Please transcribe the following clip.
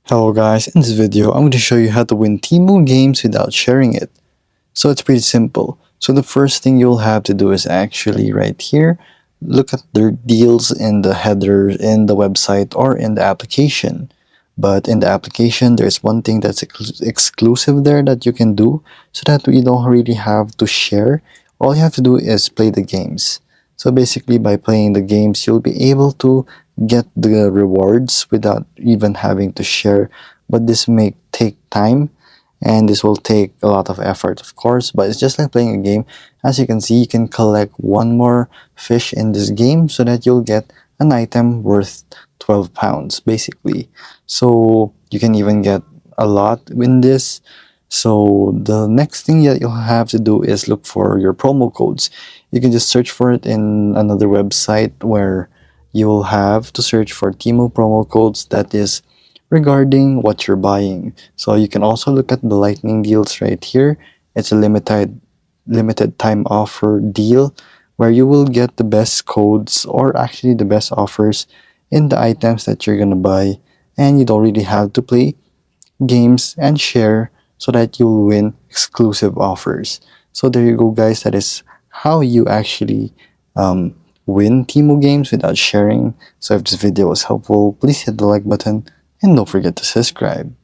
Hello guys, in this video I'm going to show you how to win Temu games without sharing it. So it's pretty simple. So the first thing you'll have to do is actually right here, look at their deals in the header in the website or in the application. But in the application there's one thing that's exclusive there that you can do so that you don't really have to share. All you have to do is play the games. So basically by playing the games you'll be able to get the rewards without even having to share, but this may take time and this will take a lot of effort, of course, but it's just like playing a game. As you can see, you can collect one more fish in this game so that you'll get an item worth 12 pounds basically. So you can even get a lot in this. So the next thing that you'll have to do is look for your promo codes. You can just search for it in another website where you'll have to search for Temu promo codes that is regarding what you're buying. So you can also look at the lightning deals right here. It's a limited time offer deal where you will get the best codes or actually the best offers in the items that you're gonna buy, and you don't really have to play games and share so that you'll win exclusive offers. So there you go guys, that is how you actually win Temu games without sharing. So if this video was helpful, please hit the like button and don't forget to subscribe.